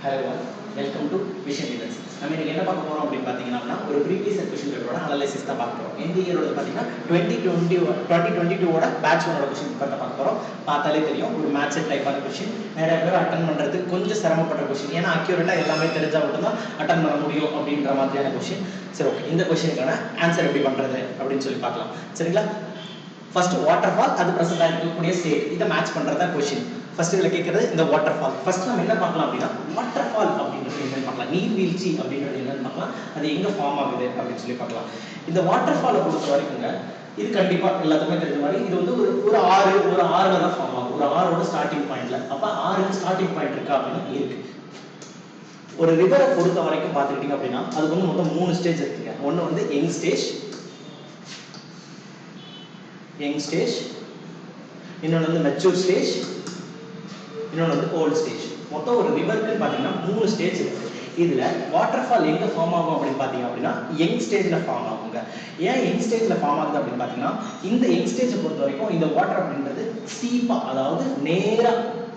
Hello everyone, welcome to Vision Events. நம்ம இன்னைக்கு என்ன பார்க்க போறோம் அப்படின்னு பாத்தீங்கன்னா ஒரு previous year question பேப்பரோட அனலைசிஸ் தான் பார்க்க போறோம். இந்த இயரோட பாத்தீங்கன்னா 2022 ஓட பேட்ச் 1 ஓட क्वेश्चन பேப்பர் தான் பார்க்க போறோம். பார்த்தாலே தெரியும் ஒரு மேட்ச் டைப்பான क्वेश्चन. நிறைய பேர் அட்டெண்ட் பண்றது கொஞ்சம் சிரமப்பட்ட क्वेश्चन. ஏன்னா அக்யூரேட்டா எல்லாமே தெரிஞ்சா மட்டும் தான் அட்டெண்ட் பண்ண முடியும் அப்படின்ற மாதிரியான क्वेश्चन. சரி ஓகே, இந்த क्वेश्चनக்கான ஆன்சர் எப்படி பண்றது அப்படின்னு சொல்லி பார்க்கலாம். சரிங்களா? ஃபர்ஸ்ட் வாட்டர்ஃபால் அது பிரசன்ட் ஆகிருக்கக்கூடிய ஸ்டேட் இதை மேட்ச் பண்றதா क्वेश्चन. ஃபர்ஸ்ட் இதுல கேக்குறது இந்த வாட்டர்ஃபால். ஃபர்ஸ்ட் நம்ம என்ன பார்க்கலாம் அப்படின்னா வாட்டர்ஃபால் அப்படின்றது என்னன்னு பார்க்கலாம். நீர்வீழ்ச்சி அப்படின்றது என்னன்னு பார்க்கலாம். அது எங்க ஃபார்ம் ஆகுது அப்படின்னு சொல்லி பார்க்கலாம். இந்த வாட்டர்ஃபாலை பொறுத்த வரைக்குங்க இது கண்டிப்பா எல்லாத்துக்குமே தெரிஞ்ச மாதிரி இது வந்து ஒரு ஆறுல தான் ஃபார்ம் ஆகும். ஒரு ஆறோட ஸ்டார்டிங் பாயிண்ட்ல. அப்ப ஆறுக்கு ஸ்டார்டிங் பாயிண்ட் இருக்கா அப்படின்னு இருக்கு. ஒரு ரிவரை பொறுத்த வரைக்கும் பார்த்துக்கிட்டீங்க அப்படின்னா அதுக்கு வந்து மொத்தம் 3 ஸ்டேஜ் இருக்குங்க. ஒன்னு வந்து யங் ஸ்டேஜ், இன்னொன்று வந்து மெச்சூர் ஸ்டேஜ், இன்னொன்று வந்து ஓல்ட் ஸ்டேஜ். மொத்தம் ஒரு ரிவருக்கு பார்த்தீங்கன்னா 3 ஸ்டேஜ் இருக்கு. இதுல வாட்டர்ஃபால் எங்க ஃபார்ம் ஆகும் அப்படின்னு பார்த்தீங்க அப்படின்னா யங் ஸ்டேஜ்ல ஃபார்ம் ஆகுங்க. ஏன் யங் ஸ்டேஜ்ல ஃபார்ம் ஆகுது அப்படின்னு பார்த்தீங்கன்னா இந்த யங் ஸ்டேஜை பொறுத்த வரைக்கும் இந்த வாட்டர் அப்படின்றது சீப்பா, அதாவது நேரா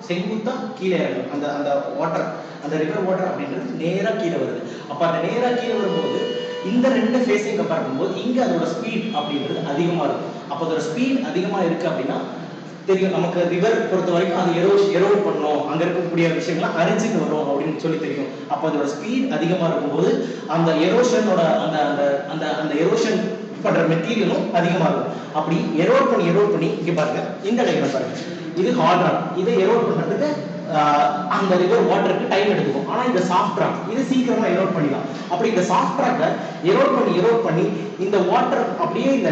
செங்குத்தா கீழே இறங்கும். அந்த வாட்டர், அந்த ரிவர் வாட்டர் அப்படின்றது நேரா கீழே வருது. அப்ப அந்த நேரா கீழே வரும்போது இந்த ரெண்டு ஃபேஸையும் கம்பேர் பண்ணும்போது இங்க அதோட ஸ்பீட் அப்படின்றது அதிகமா இருக்கும். அப்ப அதோட ஸ்பீட் அதிகமா இருக்கு அப்படின்னா தெரியும் நமக்கு ரிவர் பொறுத்த வரைக்கும் அது எரோட் பண்ணும், அங்க இருக்கக்கூடிய விஷயங்கள்லாம் அரிஞ்சுட்டு வரும் அப்படின்னு சொல்லி தெரியும். அப்ப அதோட ஸ்பீட் அதிகமா இருக்கும்போது அந்த எரோஷனோட அந்த அந்த அந்த அந்த எரோஷன் பண்ற மெட்டீரியலும் அதிகமா இருக்கும். அப்படி எரோட் பண்ணி இங்க பாருங்க, இந்த டைம் பாருங்க, இது ஹார்ட் ராக். இதை எரோட் பண்றதுக்கு அந்த ரிவர் வாட்டருக்கு டைம் எடுத்துக்கும். ஆனா இந்த சாஃப்ட் ராக் இது சீக்கிரமா எரோட் பண்ணிடலாம். அப்படி இந்த சாஃப்ட் ராக்கை எரோட் பண்ணி இந்த வாட்டர் அப்படியே இந்த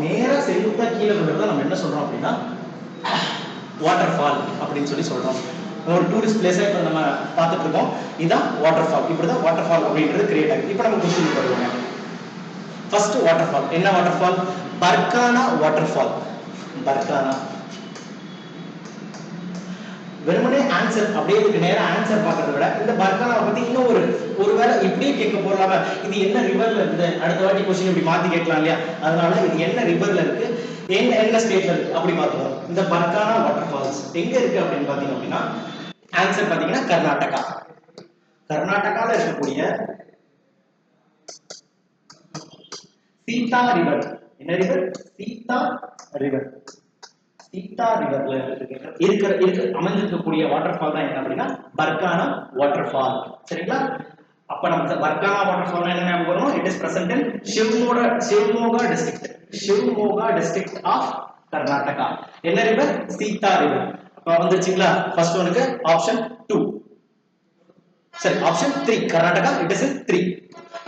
நேரா செங்குத்தா கீழே விழுறத நம்ம என்ன சொல்றோம் அப்படின்னா வாட்டர் ஃபால் அப்படின்னு சொல்லி சொல்றோம். ஒரு டூரிஸ்ட் பிளேஸை இப்போ நம்ம பார்த்துட்டு இருக்கோம். இதுதான் வாட்டர் ஃபால். இப்படிதான் வாட்டர் ஃபால் அப்படின்றது கிரியேட் ஆகுது. இப்போ நம்ம கொஸ்டின் வருவாங்க. ஃபர்ஸ்ட் வாட்டர் ஃபால் என்ன water fall? Pargana water fall. Pargana வெறுமனே ஆன்சர் அப்படியே இதுக்கு நேரா ஆன்சர் பார்க்கறத விட இந்த பர்கானாவை பத்தி இன்னும் ஒருவேளை இப்படியே கேட்க போறாங்க, இது என்ன ரிவர்ல இருக்குது, அடுத்த வாட்டி क्वेश्चन இப்படி மாத்தி கேட்கலாம் இல்லையா? அதனால இது என்ன ரிவர்ல இருக்கு, என்ன ஸ்டேட்ல இருக்கு அப்படி பார்த்துவோம். இந்த பர்கானா வாட்டர் ஃபால்ஸ் எங்க இருக்கு அப்படின்னு பாத்தீங்க அப்படின்னா ஆன்சர் பாத்தீங்கன்னா கர்நாடகால இருக்கக்கூடிய சீதா ரிவர். என்ன ரிவர்? சீதா ரிவர்ல அமைஞ்சிருக்கக்கூடிய வாட்டர் ஃபால் தான் என்ன அப்படின்னா பர்கானா வாட்டர் ஃபால். சரிங்களா? அப்ப நமக்கு பர்கானா வாட்டர் ஃபால் என்ன ஞாபகம் வரும்? It is present in Shivamogga district of Karnataka. என்ன ரிவர்? சீதா ரிவர். அப்ப வந்துருச்சுங்களா? ஃபர்ஸ்ட் ஒனுக்கு ஆப்ஷன் 2. சரி, ஆப்ஷன் 3 கர்நாடகா, இட் இஸ் இன் 3.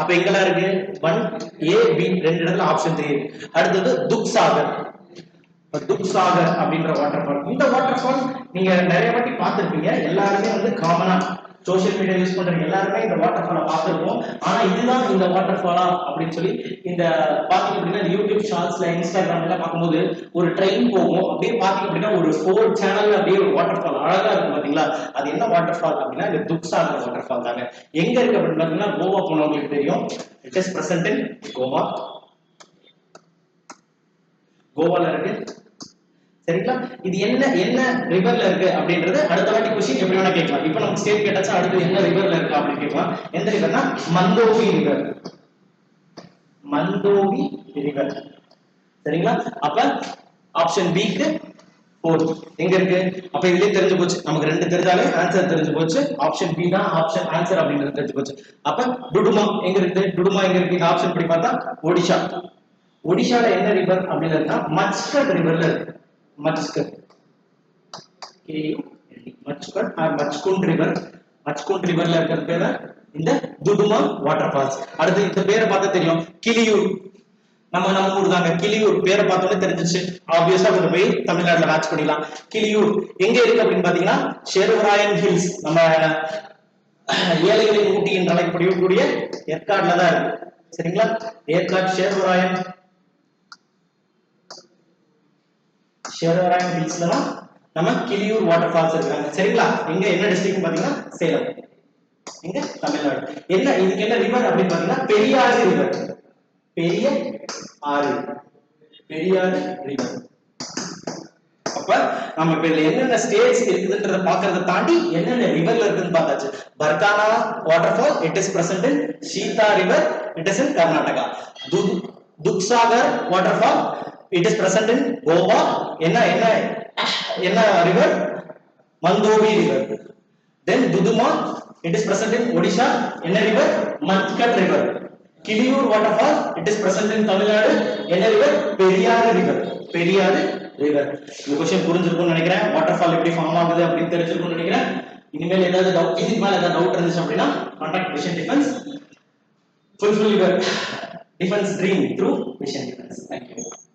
அப்ப எங்கெல்லாம் இருக்கு? 1 A B ரெண்டு இடத்துல ஆப்ஷன் 3 இருக்கு. அடுத்தது துக்சாகர் அப்படின்ற வாட்டர் ஃபால். இந்த வாட்டர் ஃபால் நீங்க நிறைய வாட்டி பார்த்திருப்பீங்க. எல்லாருமே வந்து காமனா சோஷியல் மீடியா யூஸ் பண்ற எல்லாருமே இந்த வாட்டர் ஃபாலை பார்த்திருப்போம். ஆனா இதுதான் இந்த வாட்டர் ஃபாலா அப்படின்னு சொல்லி இந்த பாத்தீங்க அப்படின்னா யூடியூப் ஷார்ட்ஸ்ல இன்ஸ்டாகிராம் எல்லாம் பார்க்கும்போது ஒரு ட்ரெயின் போகும். அப்படியே பாத்தீங்க அப்படின்னா ஒரு 4 சேனல்ல அப்படியே ஒரு வாட்டர் ஃபால் அழகா இருக்கும் பாத்தீங்களா? அது என்ன வாட்டர் ஃபால் அப்படின்னா இந்த துக்சாகர் வாட்டர் ஃபால் தாங்க. எங்க இருக்கு அப்படின்னு பாத்தீங்கன்னா கோவா போனவங்களுக்கு தெரியும். இட் இஸ் பிரசன்ட் இன் கோவால இருக்கு. சரிங்களா? இது என்ன ரிவர்ல இருக்கு அப்படின்றது அடுத்த வாட்டி क्वेश्चन எப்படி வேணா கேட்கலாம். இப்போ நம்ம ஸ்டேட் கேட்டாச்சா அடுத்து என்ன ரிவர்ல இருக்கு அப்படின்னு கேட்கலாம். எந்த ரிவர்னா மந்தோவி ரிவர். சரிங்களா? அப்ப ஆப்ஷன் பி க்கு 4 எங்க இருக்கு? அப்ப இதுலயே தெரிஞ்சு போச்சு, நமக்கு ரெண்டு தெரிஞ்சாலே ஆன்சர் தெரிஞ்சு போச்சு. ஆப்ஷன் பி தான் ஆப்ஷன் ஆன்சர் அப்படின்றது தெரிஞ்சு போச்சு. அப்ப டுடுமா எங்க இருக்கு? இந்த ஆப்ஷன் படி பார்த்தா ஒடிஷால என்ன ரிவர் அப்படின்னு இருந்தா மச்கட் ரிவர்ல இருக்கு. மச்குண்ட் ரிவர்ல இருக்கிற பேர் இந்த துடுமா வாட்டர் ஃபால்ஸ். அடுத்து இந்த பேரை பார்த்தா தெரியும், கிளியூர். நம்ம ஊர் தாங்க. கிளியூர் பேரை பார்த்தோன்னே தெரிஞ்சிச்சு. ஆப்வியஸா கொண்டு போய் தமிழ்நாட்டுல மேட்ச் பண்ணிடலாம். கிளியூர் எங்க இருக்கு அப்படின்னு பாத்தீங்கன்னா ஷெர்வராயன் ஹில்ஸ், நம்ம ஏழைகளின் ஊட்டி என்று அழைக்கக்கூடிய ஏற்காடுல தான் இருக்கு. சரிங்களா? ஏற்காடு ஷெர்வராயன் ஹில்ஸ்ல தான் நம்ம கிளியூர் வாட்டர் ஃபால்ஸ் இருக்காங்க. சரிங்களா? எங்க என்ன டிஸ்ட்ரிக்ட் பாத்தீங்கன்னா சேலம். எங்க? தமிழ்நாடு. இதுக்கு என்ன ரிவர் அப்படின்னு பாத்தீங்கன்னா பெரியாறு ரிவர். பெரியாறு ரிவர். அப்ப அப்ப நம்ம இப்ப இதுல என்னென்ன ஸ்டேட்ஸ் இருக்குதுன்றத பாக்குறத தாண்டி என்னென்ன ரிவர்ல இருக்குன்னு பார்த்தாச்சு. Barkana waterfall it is present in Sita river, it is in Karnataka. Dudhsagar waterfall it is present in Goa. என்ன என்ன என்ன river? Mandovi river. Then Duduma it is present in Odisha. என்ன river? Machkund river. Kiliyur waterfall it is present in Tamil Nadu. என்ன river? Periyar river. Periyar river. இந்த question புரிஞ்சிருக்கும்னு நினைக்கிறேன். Waterfall எப்படி form ஆகுது அப்படின்னு தெரிஞ்சிருக்கும்னு நினைக்கிறேன். இனிமேல் ஏதாவது டவுட், இதுக்கு மேல ஏதாவது டவுட் இருந்துச்சு அப்படின்னா contact vision defence. fulfill your defense dream through vision defense. Thank you.